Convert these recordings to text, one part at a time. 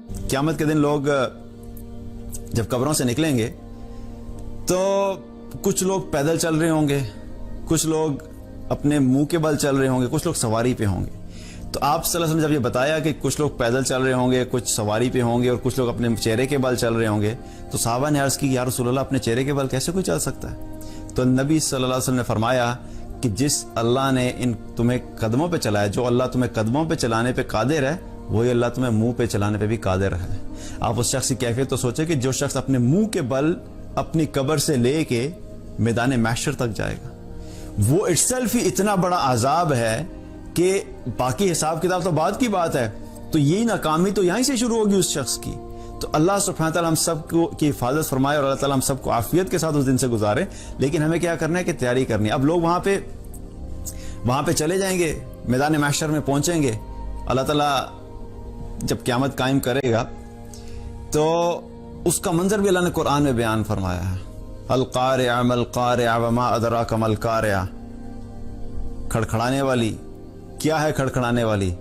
क़यामत के दिन लोग जब कब्रों से निकलेंगे तो कुछ लोग पैदल चल रहे होंगे, कुछ लोग अपने मुंह के बल चल रहे होंगे, कुछ लोग सवारी पे होंगे। तो आप सल्लल्लाहु अलैहि वसल्लम जब ये बताया कि कुछ लोग पैदल चल रहे होंगे, कुछ सवारी पे होंगे और कुछ लोग अपने चेहरे के बल चल रहे होंगे, तो सहाबा ने अर्ज की या रसूलल्लाह अपने चेहरे के बल कैसे कोई चल सकता है? तो नबी सल्लल्लाहु अलैहि वसल्लम ने फरमाया कि जिस अल्लाह ने इन तुम्हें कदमों पे चलाया, जो अल्लाह तुम्हें कदमों पे चलाने पे कादिर है, वही अल्लाह तुम्हें मुंह पे चलाने पे भी कादिर है। आप उस शख्स की कैफियत तो सोचे कि जो शख्स अपने मुंह के बल अपनी कब्र से लेके मैदान महशर तक जाएगा, वो इटसेल्फ ही इतना बड़ा अजाब है कि बाकी हिसाब किताब तो बाद की बात है। तो यही नाकामी तो यहीं से शुरू होगी उस शख्स की। तो अल्लाह सुब्हानहू व तआला हम सबको की हिफाजत फरमाए और अल्लाह ताला हम सबको आफियत के साथ उस दिन से गुजारे। लेकिन हमें क्या करना है कि तैयारी करनी है। अब लोग वहां पे चले जाएंगे, मैदान महशर में पहुंचेंगे। अल्लाह ताला जब क़यामत कायम करेगा तो उसका मंजर भी अल्लाह ने कुरान में बयान फरमाया है। अल क़ारिअ मल क़ारिअ वमा अदराक मल क़ारिअ। खड़खड़ाने वाली क्या है? खड़खड़ाने वाली,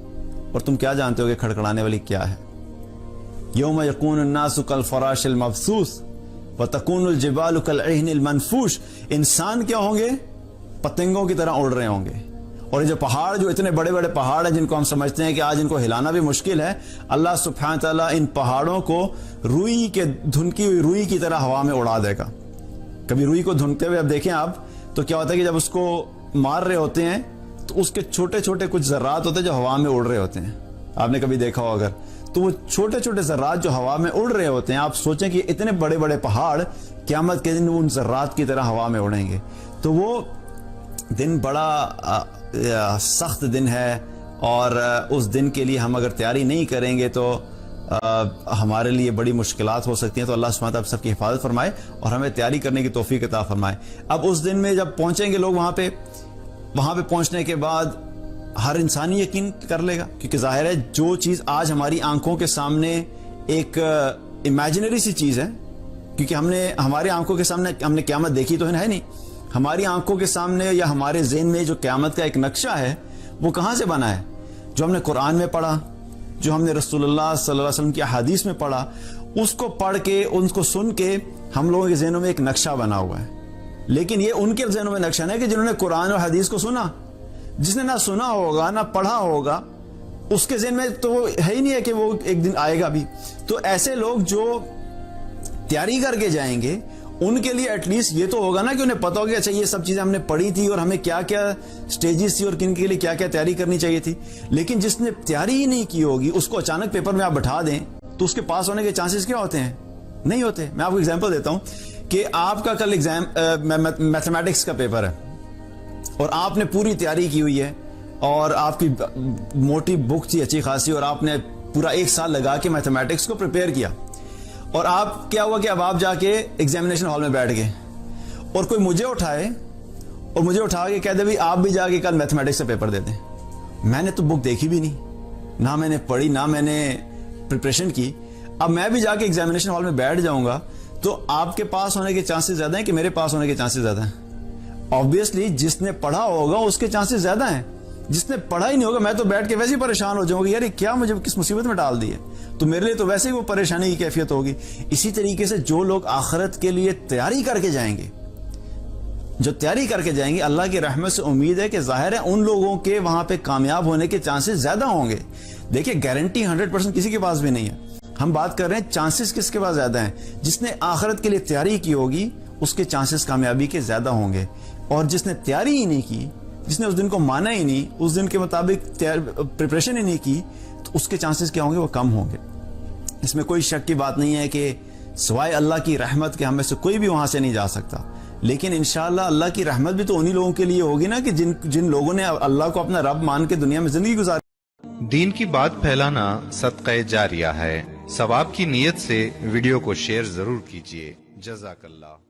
और तुम क्या जानते हो कि खड़खड़ाने वाली क्या है? यौम यकूनु अन्नासु कल फराशिल मबसूस व तकूनुल जिबालु कल इहनिल मनफूश। इंसान क्या होंगे? पतंगों की तरह उड़ रहे होंगे। और ये जो पहाड़, जो इतने बड़े बड़े पहाड़ हैं जिनको हम समझते हैं कि आज इनको हिलाना भी मुश्किल है, अल्लाह सुब्हानहू तआला इन पहाड़ों को रुई के धुनकी हुई रुई की तरह हवा में उड़ा देगा। कभी रुई को धुनते हुए अब देखें आप, तो क्या होता है कि जब उसको मार रहे होते हैं तो उसके छोटे छोटे कुछ ज़र्रात होते हैं जो हवा में उड़ रहे होते हैं। आपने कभी देखा हो अगर, तो वो छोटे छोटे ज़र्रात जो हवा में उड़ रहे होते हैं, आप सोचें कि इतने बड़े बड़े पहाड़ क़यामत के दिन उन ज़र्रात की तरह हवा में उड़ेंगे। तो वो दिन बड़ा सख्त दिन है और उस दिन के लिए हम अगर तैयारी नहीं करेंगे तो हमारे लिए बड़ी मुश्किलात हो सकती हैं। तो अल्लाह सुब्हानहू व तआला सबकी हिफाजत फरमाए और हमें तैयारी करने की तौफीक अता फरमाए। अब उस दिन में जब पहुंचेंगे लोग वहां पे पहुंचने के बाद हर इंसान यकीन कर लेगा, क्योंकि जाहिर है जो चीज आज हमारी आंखों के सामने एक इमेजिनरी सी चीज है, क्योंकि हमारी आंखों के सामने हमने क़यामत देखी तो है नहीं। हमारी आंखों के सामने या हमारे ज़हन में जो क़यामत का एक नक्शा है वो कहाँ से बना है? जो हमने कुरान में पढ़ा, जो हमने रसूलुल्लाह सल्लल्लाहु अलैहि वसल्लम की हदीस में पढ़ा, उसको पढ़ के उनको सुन के हम लोगों के ज़हनों में एक नक्शा बना हुआ है। लेकिन ये उनके ज़हनों में नक्शा नहीं कि जिन्होंने कुरान और हदीस को सुना। जिसने ना सुना होगा ना पढ़ा होगा, उसके ज़हन में तो है ही नहीं है कि वो एक दिन आएगा भी। तो ऐसे लोग जो तैयारी करके जाएंगे उनके लिए एटलीस्ट ये तो होगा ना कि उन्हें पता होगा अच्छा ये सब चीजें हमने पढ़ी थी और हमें क्या क्या स्टेजेस थी और किन के लिए क्या क्या तैयारी करनी चाहिए थी। लेकिन जिसने तैयारी ही नहीं की होगी उसको अचानक पेपर में आप बैठा दें तो उसके पास होने के चांसेस क्या होते हैं? नहीं होते। मैं आपको एग्जांपल देता हूं कि आपका कल एग्जाम मैथमेटिक्स का पेपर है और आपने पूरी तैयारी की हुई है और आपकी मोटी बुक थी अच्छी खासी और आपने पूरा एक साल लगा के मैथमेटिक्स को प्रिपेयर किया। और आप क्या हुआ कि अब आप जाके एग्जामिनेशन हॉल में बैठ गए और कोई मुझे उठाए और मुझे उठा के कह दे भाई आप भी जाके कल मैथमेटिक्स का पेपर दे दें। मैंने तो बुक देखी भी नहीं, ना मैंने पढ़ी, ना मैंने प्रिपरेशन की। अब मैं भी जाके एग्जामिनेशन हॉल में बैठ जाऊंगा तो आपके पास होने के चांसेस ज्यादा हैं कि मेरे पास होने के चांसेस ज्यादा हैं? ऑब्वियसली जिसने पढ़ा होगा उसके चांसेस ज्यादा हैं। जिसने पढ़ा ही नहीं होगा, मैं तो बैठ के वैसे ही परेशान हो जाऊंगा, यार क्या मुझे किस मुसीबत में डाल दी है। तो मेरे लिए तो वैसे ही वो परेशानी की कैफियत होगी। इसी तरीके से जो लोग आखिरत के लिए तैयारी करके जाएंगे, जो तैयारी करके जाएंगे, अल्लाह की रहमत से उम्मीद है कि जाहिर है उन लोगों के वहां पे कामयाब होने के चांसेस ज्यादा होंगे। देखिए गारंटी 100% किसी के पास भी नहीं है। हम बात कर रहे हैं चांसेस किसके पास ज्यादा हैं? जिसने आखिरत के लिए तैयारी की होगी उसके चांसेस कामयाबी के ज्यादा होंगे, और जिसने तैयारी ही नहीं की, जिसने उस दिन को माना ही नहीं, उस दिन के मुताबिक प्रिपरेशन ही नहीं की, तो उसके चांसेस क्या होंगे? वो कम होंगे। इसमें कोई शक की बात नहीं है कि सिवाय अल्लाह की रहमत के हमें से कोई भी वहां से नहीं जा सकता। लेकिन इंशाअल्लाह अल्लाह की रहमत भी तो उन्हीं लोगों के लिए होगी ना कि जिन लोगों ने अल्लाह को अपना रब मान के दुनिया में जिंदगी गुजारी। दीन की बात फैलाना सदक़े जारिया है। सवाब की नीयत से वीडियो को शेयर जरूर कीजिए। जज़ाकल्लाह।